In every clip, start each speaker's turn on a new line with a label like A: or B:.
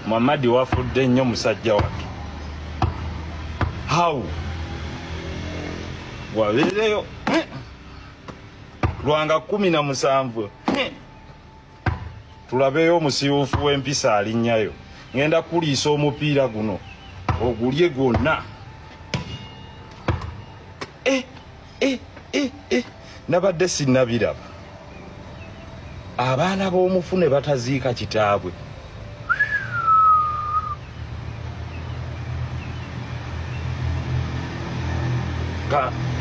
A: Muhammad wafudde nnyo musajja watu. How? Wabeereyo Lwanga 17 tulabeyo omusiiwuufu w'empisa alinnyayo. Ngenda kuliisa omupiira guno ogulye gwonna. Nabadde sinnabiraba abaana b'omufu ne bataziika kitaabwe.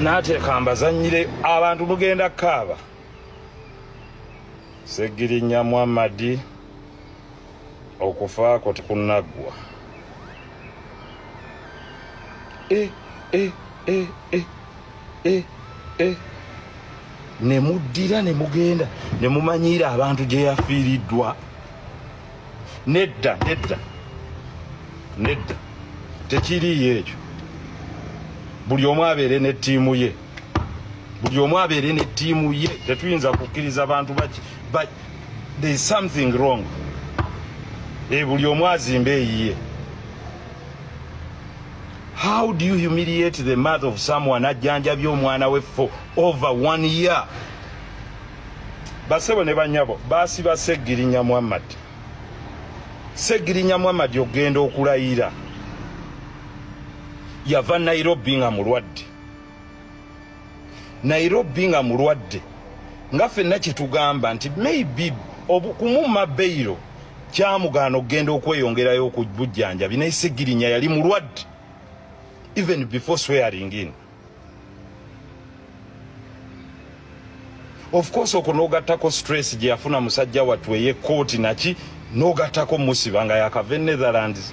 A: Nateeka mbazannyire abantu mugenda kaaba. Segirinnya Muhammad okufaako tekunaggwa. Ne muddira ne mugenda ne mumanyiira abantu gye yafiiriddwa. Nedda tekiriyo ekyo. Buli omu abeere ne ttiimu ye. Tetuyinza kukkiriza abantu but there is something wrong. Buli omu azimba eyiye. How do you humiliate the mother of someone ajjanjabye omwana we for over 1 year? Basebo ne banyabo baasiba Segirinnya Muhammad. Segirinnya Muhammad ogenda okulayira. Yava Nairobi nga mulwadde. Nga ffenna kitugamba nti maybe kumumma beyiro kyamugaana okugenda okweyongerayo okubujjanjabi naye Segirinnya yali mulwadde. Even before swearing in. Of course okunogattako stress gye yafuna musajja wattu eye kooti naki nogattako musiba nga yakava Netherlands.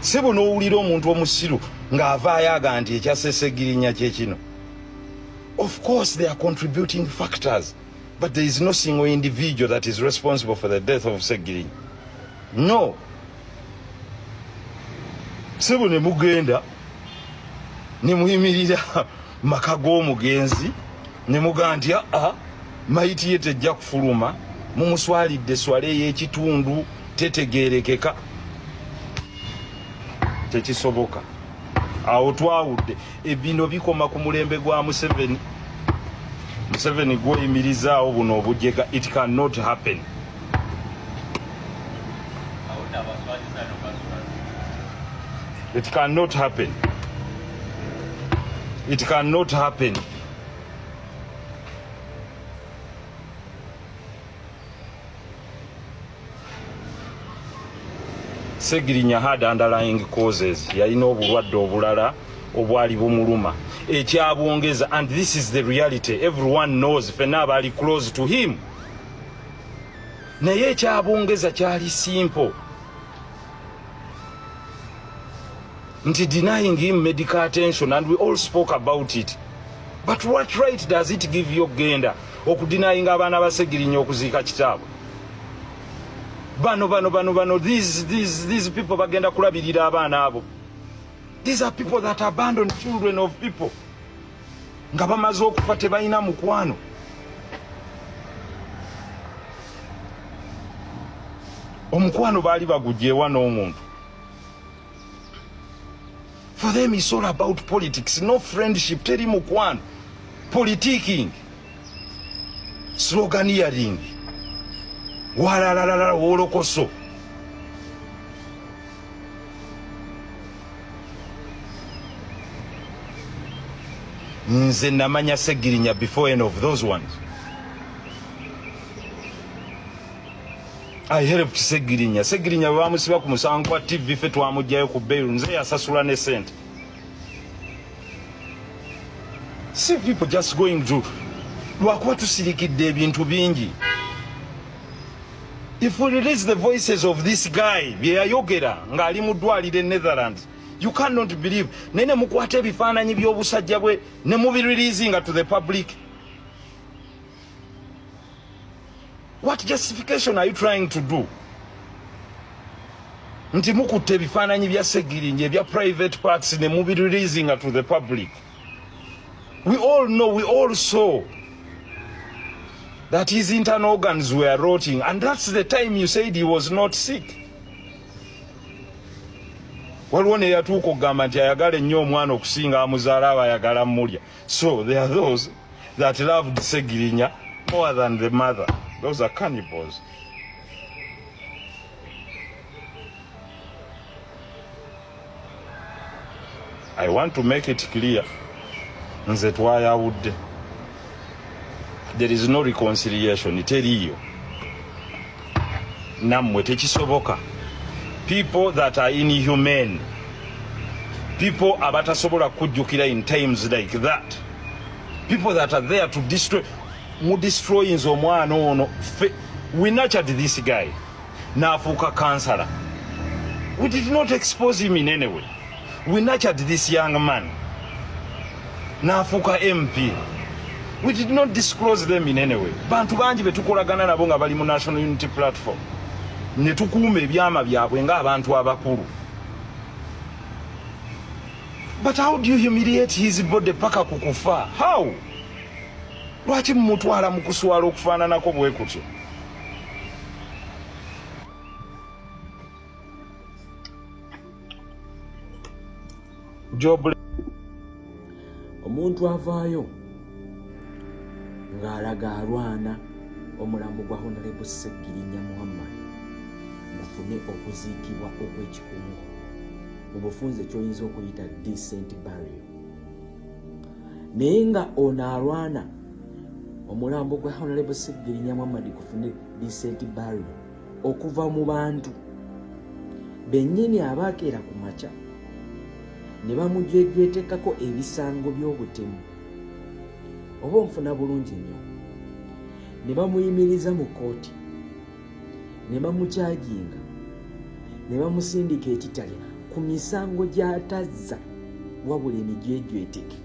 A: Sebo n'owulira omuntu omusiru ng'avaayo aga nti ekyase Segirinnya kye kino. Of course they are contributing factors, but there is no single individual that is responsible for the death of Segirinnya. No. Sebo ne mugenda ne muyimirira maka g'omugenzi ne mugamba nti mayiti ye tejja kufuluma, mumuswalidde swale ey'ekitundu tetegeerekeka. Tekisoboka. Awo twawudde ebino bikoma ku mulembe gwa Museveni. Museveni gw'oyimirizaawo buno obujjega. It cannot happen. It cannot happen. It cannot happen. Segirinnya had underlying causes. Yalina obulwadde obulala obwali bumuluma. Ekyabwongeza, and this is the reality. Everyone knows fenna abali close to him. Naye ekyabwongeza kyali simple. Nti denying him medical attention, and we all spoke about it. But what right does it give you genda okudenying abaana ba Segirinnya okuziika kitaabwe? Bano, these people bagenda kulabirira abaana abo. These are people that abandon children of people. Nga bamaze okufa tebalina mukwano. Omukwano baali bagugyewa n'omuntu. For them it's all about politics, no friendship, teri mukwano. Politicking. Sloganeering. Walalalala wolokoso. Nze namanya Segirinnya before any of those ones. I helped Segirinnya. Segirinnya bamusiba ku musango kwa TV fe twamujjayo ku bail, nze yasasula ne sente. See people just going to lwakuba tusirikidde ebintu bingi. If we release the voices of this guy, bye yayogera ng'ali mu ddwaliro e Netherlands, you cannot believe. Nene mukwate ebifaananyi by'obusajja bwe ne mubireleasinga to the public. What justification are you trying to do? Nti mukutte ebifaananyi bya Segirinnya ebya private parts ne mubireleasinga to the public. We all know, we all saw. that his internal organs were rotting, and that's the time you said he was not sick. Waliwo ne yatuuka okugamba nti ayagala ennyo omwana okusinga amuzaala aba ayagala mmulya. So there are those that loved Segirinya more than the mother. Those are cannibals. I want to make it clear, nze twayawudde. There is no reconciliation. Teriyo. Nammwe tekisoboka. People that are inhumane, people abatasobola kujjukira in times like that, people that are there to destroy, destroying omwana ono. We nurtured this guy, n'afuuka kansala. We did not expose him in any way. We nurtured this young man, n'afuuka MP. We did not disclose them in any way. Bantu bangi betukolagana nabo nga bali mu National Unity Platform. Ne tukuuma ebyama byabwe ng'abantu abakulu. But how do you humiliate his body paka kukufa? How? Lwaki mumutwala mu kuswala okufaananako bwe kutyo? Job
B: omuntu avaayo ng'alaga alwana omulambo gwa Honorable Segirinya Muhammad gufune okuziikibwa okw'ekikungo mu bufunze ky'oyinza okuyita decent burial. Naye nga ono alwana omulambo gwa Honorable Segirinya Muhammad gufune decent burial okuva mu bantu bennyini abaakeera ku makya ne bamujwetekako ebisango by'obutemu oba onfuna bulungi nnyo, ne bamuyimiriza mu kooti, ne bamukyajinga, ne bamusindika ekitale ku misango gy'atazza wabula emijwejweteke.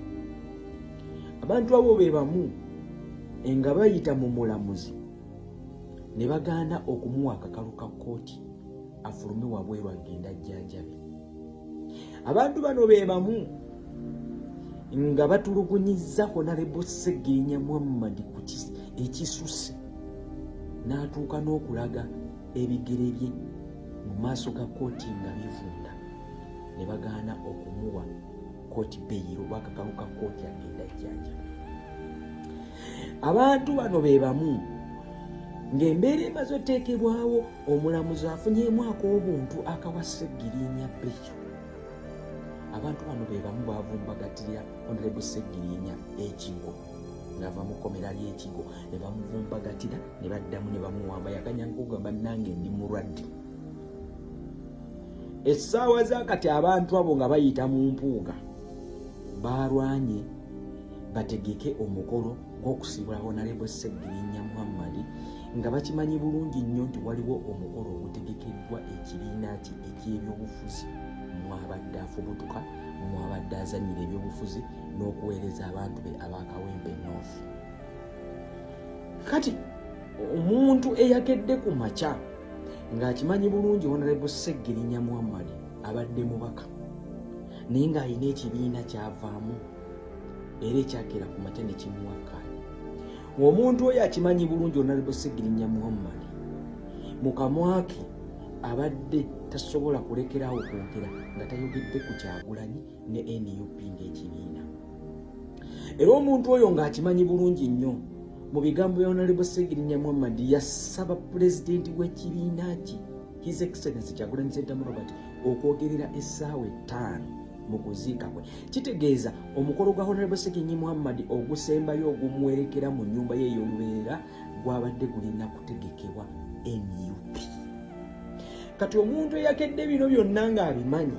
B: Abantu abo be bamu nga bayita mu mulamuzi ne bagaana okumuwa akakalu ka kooti afulume wabweru agenda ajjanjabe. Abantu bano be bamu nga batulugunyizza Honorable Segirinya Muhammad ku ekisusse n'atuuka n'okulaga ebigere bye mu maaso ga kooti nga bivunda, ne bagaana okumuwa kooti beyiro bakakalu ka kooti agenda ajjanjabe. Abantu bano be bamu ng'embeera emaze oteekebwawo omulamuzi afunyeemu ak'obuntu akawa Segirinya beyiro. Abantu bano be bamu bavumbagatira Honorable Segirinya ekigo, ng'ava mu kkomera ly'ekigo ne bamuvumbagatira ne baddamu ne bamuwamba yakanyanga okugamba nange ndi mulwadde. Essaawa zaakati abantu abo nga bayita mu mpuuga balwanye bategeke omukolo gw'okusiibula Honorable Segirinya Muhammad nga bakimanyi bulungi nnyo nti waliwo omukolo ogutegekeddwa ekibiina kye eky'ebyobufuzi mwabadde afubutuka, mwabadde azannyira ebyobufuzi n'okuweereza abantu be abakawempe North. Kati omuntu eyakedde ku makya ng'akimanyi bulungi Honorable Segirinya Muhammad abadde mubaka naye ng'alina ekibiina kyavaamu era ekyakera ku makya ne kimuwakkaanya. Omuntu oyo akimanyi bulungi Honorable Segirinya Muhammad mu kamwa ke abadde tasobola kulekerawo kwogera nga tayogedde ku Kyagulanyi ne NUP ng'ekibiina. Era omuntu oyo ng'akimanyi bulungi nnyo mu bigambo bya Honorable Segirinya Muhammad yasaba pulezidenti w'ekibiina kye His Excellency Kyagulanyi Ssentamu Robert okwogerera essaawa 5 mu kuziika kwe. Kitegeeza omukolo gwa Honorable Segirinya Muhammad ogusembayo ogumuwerekera mu nnyumba ye ey'olubeerera gwabadde gulina kutegekebwa NUP. Kati omuntu eyakedde bino byonna ng'abimanyi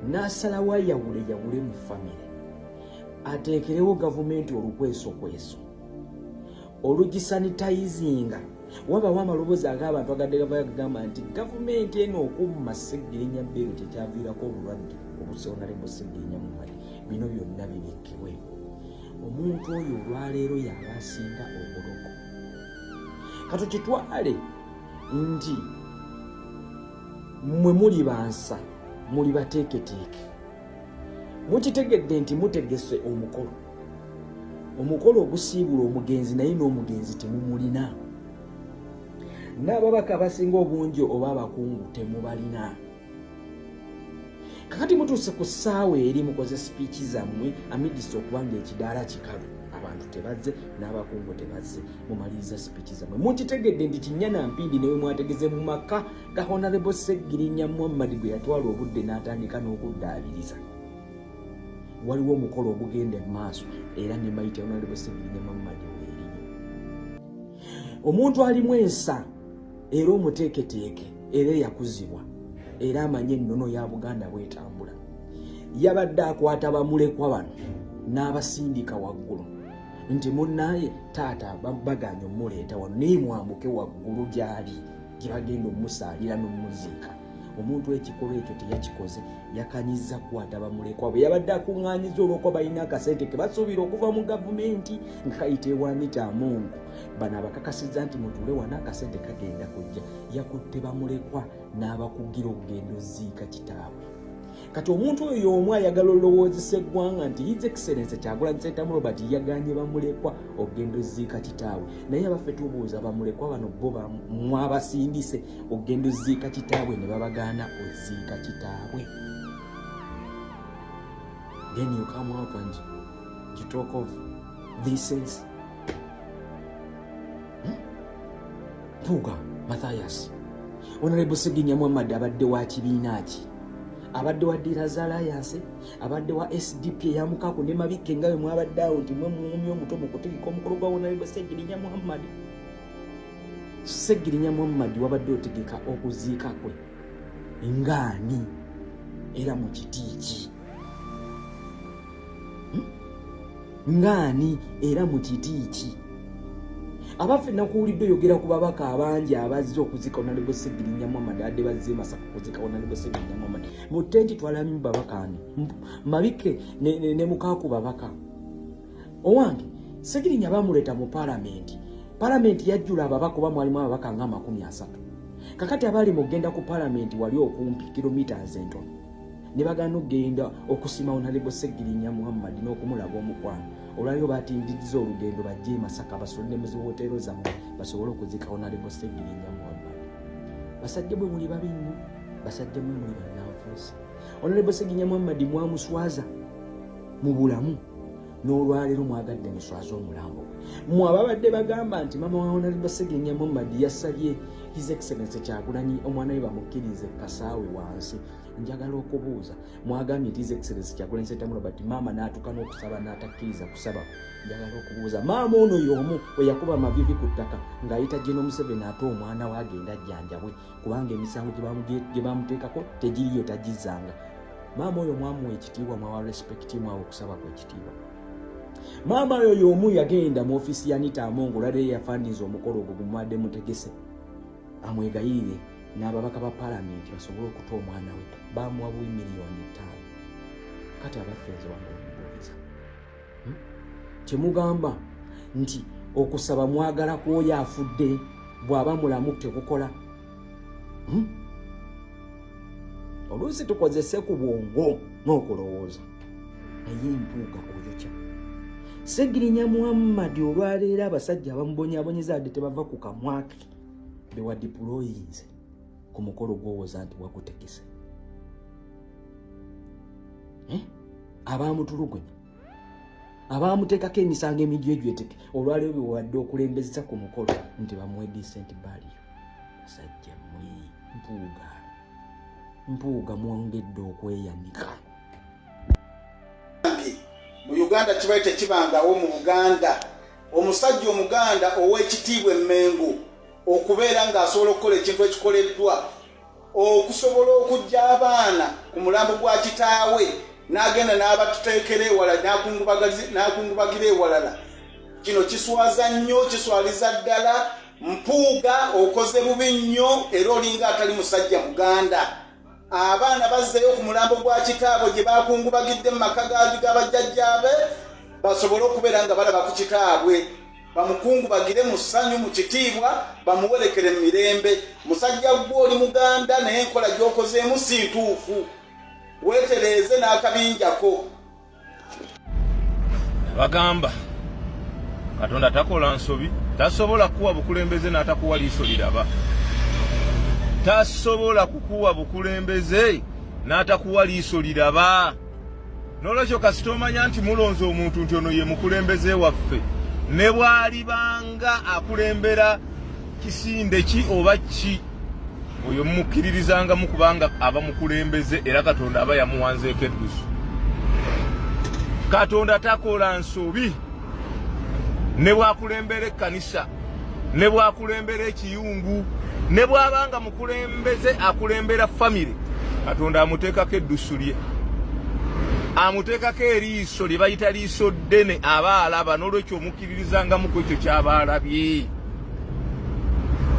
B: n'asalawo yawule mu famire, ateekerewo gavumenti olukwesokweso olugisanitayizinga. Wabawo amaloboozi ag'abantu agadde gagamba nti gavumenti eno okumma Segirinya Bello kyekyaviirako obulwadde obuse Honorable Segirinya Muhammad. Bino byonna bibikkibwe. Omuntu oyo olwaleero yaba asinga obuloko. Kati kitwale nti mmwe muli bansa, muli bateeketeeke, mukitegedde nti mutegese omukolo. omukolo ogusiibula omugenzi naye n'omugenzi temumulina. N'ababaka abasinga obungi oba abakungu temubalina. Kakati mutuuse ku ssaawa eri mukoze sipiiki zammwe amidisi okubanga ekidaala kikalu, abantu tebazze n'abakungu tebazze, mumaliriza sipiiki zammwe. Mukitegedde nti Kinyana Mpindi newe mwategeze mu maka ga Honorable Sseggirinya Muhammad gwe yatwala obudde n'atandika n'okuddaabiriza. Waliwo omukolo ogugenda mu maaso era ne mayita Honorable Sseggirinya Muhammad weeriyo. Omuntu alimu ensa era omuteeketeeke era yakuzibwa era amanye ennono ya Buganda bwetambula. Yabadde akwata bamulekwa bano n'abasindika waggulu nti munnaye taata baganya omuleeta wano naye mwambuke waggulu gy'ali gye bagenda omusaalira n'omuziika. Omuntu ekikolwa ekyo teyakikoze, yakanyiza kukwata bamulekwa bwe. Yabadde akuŋŋaanyiza olw'okuba balina akasente ke basuubira okuva mu gavumenti nga kayita ewanita amungu. Bano abakakasizza nti mutuule wana akasente kagenda kujja. Yakutte bamulekwa n'abakugira okugenda oziika kitaabwe. Kati omuntu oyo omu ayagala olowoozesa eggwanga nti His Excellency Kyagulanyi Ssentamu Robert yaganye bamulekwa okugenda oziika kitaabwe. Naye abaffe tubuuza bamulekwa bano bo mwabasindise okugenda oziika kitaabwe ne babagaana oziika kitaabwe. Then you come out and you talk of these things. Mpuuga Mathias, Honorable Sseggirinya Muhammad abadde wa kibiina ki? Abadde wa Dealers Alliance, abadde wa SDP eyamukako ne Mabike nga bwe mwabadde awo nti mwe muumi omuto mu kutegeka omukolo gwa Honorable Sseggirinya Muhammad. Sseggirinya Muhammad wabadde otegeka okuziika kwe ngaani era mu kiti ki? Ngaani era mu kiti ki? Abaffe nakuwulidde oyogera ku babaka abangi abazze okuzika Honorable Sseggirinya Muhammad adde bazze Masaka kuzika Honorable Sseggirinya Muhammad. Mu ttenti twalamu babaka ani? Mabike ne mukaaku babaka. Owange Sseggirinya bamuleeta mu Parliament. Parliament yajjula ababaka oba mwalimu ababaka nga 30. Kakati abali mugenda ku Parliament wali okumpi kilometers entono. Ne bagana okugenda okusima Honorable Sseggirinya Muhammad n'okumulaga omukwano. Olwaliro batindiza olugendo bajje Masaka basolide mu hoteero zammwe basobole okuzika Honorable Sseggirinya Muhammad. Basajja bwe muli babi nnyo, basajja bwe muli bannanfuusi. Honorable Sseggirinya Muhammad mwamuswaza mu bulamu n'olwaliro mwagadde muswaza omulambo. Mwababadde bagamba nti mama wa Honorable Sseggirinya Muhammad yasabye His Excellency Kyagulanyi omwana we bamukkirize kasaawe wansi. Njagala okubuuza mwagambye nti His Excellency Kyagulanyi Ssentamu Robert maama n'atuuka n'okusaba n'atakkiriza kusaba. Njagala okubuuza maama ono y'omu we yakuba amavivi ku ttaka ng'ayita General Museveni ate omwana we agenda ajjanjabwe kubanga emisango gye bamuteekako tegiriyo tagizanga. Maama oyo mwamuwa ekitiibwa mwawa respect mwawa okusaba kwe ekitiibwa. Maama oyo y'omu yagenda mu ofisi ya Anita Amongo olwaliro yafaaniriza omukolo ogwo gumuwadde mutegese amwegayirire n'ababaka ba Parliament basobole okuta omwana we bamuwa $1 million. Kati abafeeze wambuuliza kyemugamba nti okusaba mwagala kwoyo afudde bw'aba mulamu tekukola. Oluusi tukozese ku bwongo n'okulowooza naye empuuga oyokya. Sseggirinya Muhammad olwaleero abasajja abamubonyaabonyeza adde tebava ku kamwake bewa deployinze ku mukolo gw'owooza nti wagutegese. Abaamutulugunya abaamuteekako emisango emijwejweteke olwaleero bewadde okulembeza ku mukolo nti bamuwe decent burial. Basajja mmwe mpuuga mwongedde okweyanika.
C: Mu Uganda kibaye tekibangawo mu Buganda. Omusajja Omuganda ow'ekitiibwa Emmengo okubeera ng'asobola okukola ekintu ekikoleddwa okusobola okujja abaana ku mulambo gwa kitaawe n'agenda n'abatuteekera ewala n'akungubagira ewalala. Kino kiswaza nnyo, kiswaliza ddala. Mpuuga okoze bubi nnyo era olinga atali musajja Muganda. Abaana bazzeeyo ku mulambo gwa kitaabwe gye bakungubagidde mu maka g'abajjajjaabe basobole okubeera nga balaba ku kitaabwe bamukungubagire mu ssanyu mu kitiibwa bamuwerekere mu mirembe. Musajja gwe oli Muganda naye enkola gy'okozeemu si ntuufu. Weetereeze n'akabinjako.
A: Bagamba
D: Katonda takola nsobi, tasobola kuwa bukulembeze n'atakuwa liiso liraba. Tasobola kukuwa bukulembeze n'atakuwa liiso liraba. N'olwekyo kasita omanya nti mulonze omuntu nti ono ye mukulembeze waffe, ne bw'alibanga akulembera kisinde ki oba ki, oyo mumukkiririzangamu kubanga aba mukulembeze era Katonda aba yamuwanzeeko eddusu. Katonda takola nsobi. Ne bwakulembera ekkanisa, ne bwakulembera ekiyungu, ne bwabanga mukulembeze akulembera famire, Katonda amuteekako eddusu lye, amuteekako eriiso lye bayita liiso ddene aba alaba, n'olwekyo omukkiririzangamu ku ekyo ky'aba alabye.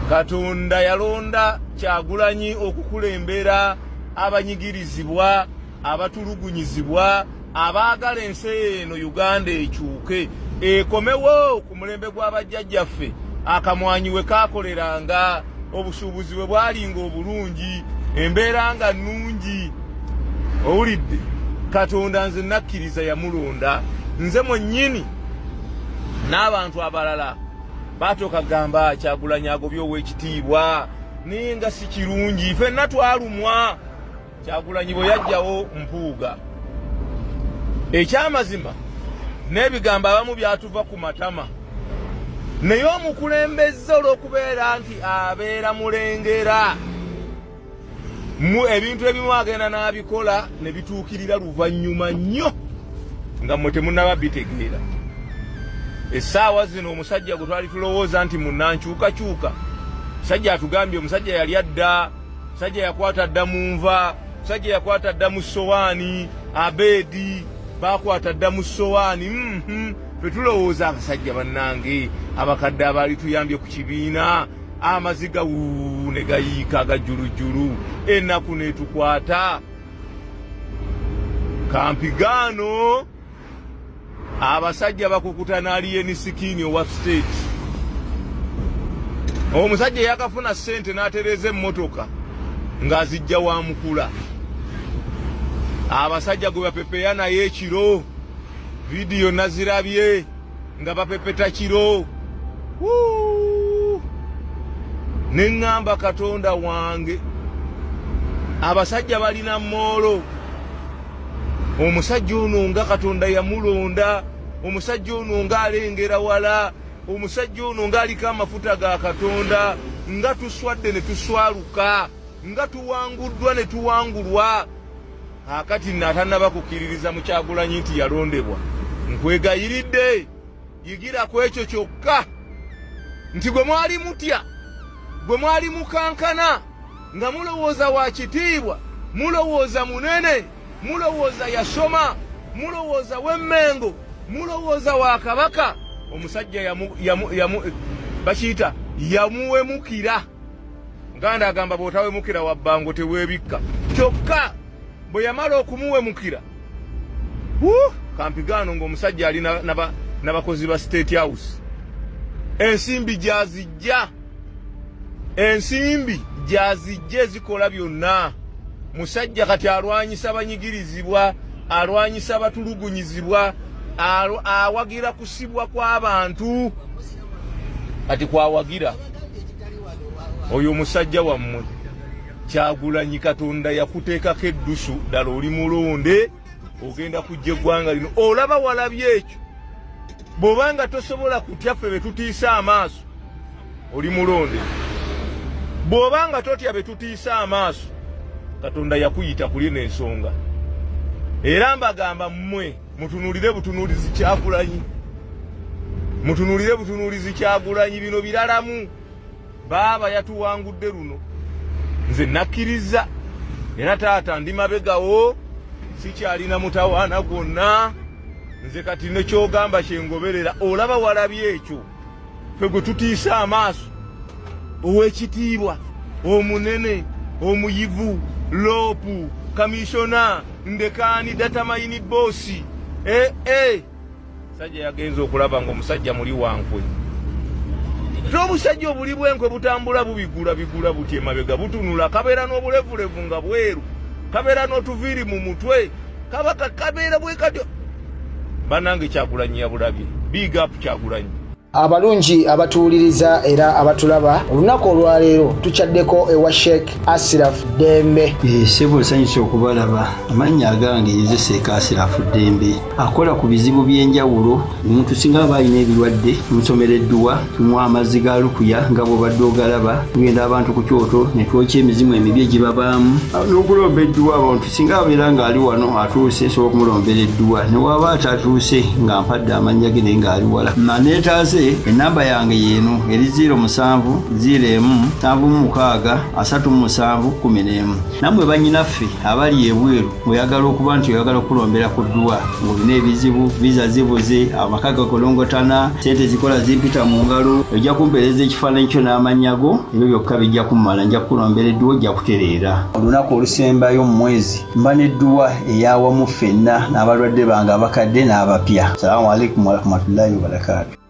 D: Katonda yalonda Kyagulanyi okukulembera abanyigirizibwa, abatulugunyizibwa, abaagala ensi eno Uganda ekyuke, ekomewo ku mulembe gw'abajjajjaffe akamwanyi we kaakoleranga, obusuubuzi bwe bwalinga obulungi, embeera nga nnungi. Owulidde? Katonda nze nakkiriza yamulonda, nze mwennyini n'abantu abalala baatooka kugamba Kyagulanyi agobye ow'ekitiibwa, naye nga si kirungi, ffenna twalumwa. Kyagulanyi bwe yajjawo mpuuga. Ekyamazima n'ebigambo abamu byatuva ku matama, naye omukulembeze olw'okubeera nti abeera mulengera, mu ebintu ebimu agenda n'abikola ne bituukirira luvannyuma nnyo nga mmwe temunnaba bitegeera. Essaawa zino omusajja gwe twali tulowooza nti munnankyukakyuka, musajja atugambye omusajja yali adda, musajja yakwata dda mu nva, musajja yakwata dda mu sowaani, Abeedi bakwata dda mu sowaani. Ffe tulowooza abasajja bannange abakadde abaali tuyambye ku kibiina, amaziga ne gayiika agajjulujjulu, ennaku neetukwata. Kampigaano abasajja bakukuta n'aliyeni sikiini owa state. Omusajja yakafuna ssente n'atereeza emmotoka ng'azijja wa mukula. Abasajja gwe bapepeya naye ekiro, vidiyo nazirabye nga bapepeta kiro. Neŋŋamba Katonda wange, abasajja balina moolo. Omusajja ono nga Katonda yamulonda, omusajja ono nga alengera wala, omusajja ono nga aliko amafuta ga Katonda, nga tuswadde ne tuswaluka, nga tuwanguddwa ne tuwangulwa. Akati natanaba kukkiririza mu Kyagulanyi nti yalondebwa. Nkwegayiridde, yigira ku ekyo kyokka nti gwe mwali mutya, gwe mwali mukankana, nga mulowooza wa kitiibwa, mulowooza munene, mulowooza yasoma, mulowooza w'emmengo, mulowooza wa kabaka. Omusajja bakiyita yamuwemukira. Nganda agamba bw'otawemukira wabbango teweebikka. Kyokka bwe yamala okumuwemukira, Kampigaano ng'omusajja ali n'abakozi ba State House, ensimbi gyazijja, ensimbi gyazijja ezikola byonna. Musajja kati alwanyisa abanyigirizibwa, alwanyisa abatulugunyizibwa, awagira kusibwa kw'abantu. Kati kwawagira oyo omusajja wammwe Kyagulanyi, Katonda yakuteekako eddusu, ddala oli mulonde, ogenda kujja eggwanga lino. Olaba walabye ekyo, bw'obanga tosobola kutya ffe be tutiisa amaaso, oli mulonde. Bw'obanga totya be tutiisa amaaso, Katonda yakuyita kuli n'ensonga. Era mbagamba mmwe mutunuulire butunuulizi Kyagulanyi, mutunuulire butunuulizi Kyagulanyi. Bino biralamu, baaba yatuwangudde luno. Nze nakkiriza, era taata ndi mabegawo, sikyalina mutawaana gwonna. Nze kati ne kyogamba kyengoberera. Olaba walabye ekyo, ffe gwe tutiisa amaaso, ow'ekitiibwa, omunene, omuyivu, loopu, kamishona, ndekaani, datamayini boosi. Sajja yagenza okulaba ng'omusajja muli wankwe. N'obusajja obuli bw'enkwe butambula bubigula buti emabega butunula, kabeera n'obulevulevu nga bweru, kabeera n'otuviiri mu mutwe, kabaka kabeera bwe katyo. Bannange Kyagulanyi yabulabye. Big up Kyagulanyi.
E: Abalungi abatuwuliriza era abatulaba olunaku olwaleero tukyaddeko ewa Sheikh Ashraf Dembe.
F: Sebo sanyusa okubalaba. Amannya agange Seeka Ashraf Dembe akola ku bizibu by'enjawulo. Omuntu singa aba alina ebirwadde tumusomereddwa, tumuwa amazzi ga lukuya nga bw'obadde ogalaba, tugenda abantu ku kyoto ne twokya emizimu emibi egibabaamu n'okulomba edduwa. Abantu singa abeera ng'ali wano atuuse sobola okumulombera edduwa, ne waba atatuuse nga mpadde amannya ge naye ng'ali wala. Neetaase enamba yange yeeno eri 0701763711. Nammwe bannyinaffe abali ebweru oyagala okuba nti oyagala okulombera ku dduwa ng'olina ebizibu viza zibuze, amaka gakolongotana, sente zikola zimpita mu ngalo, ojja kumpeereza ekifaananyi kyo n'amannya go, ebyo byokka bijja kummala. Nja kukulombera edduwa, ojja kutereera. Olunaku olusembayo mu mwezi mba n'edduwa eyawamu ffenna n'abalwadde bange abakadde n'abapya. Salaamu alaikum warahmatullahi wabarakatuh.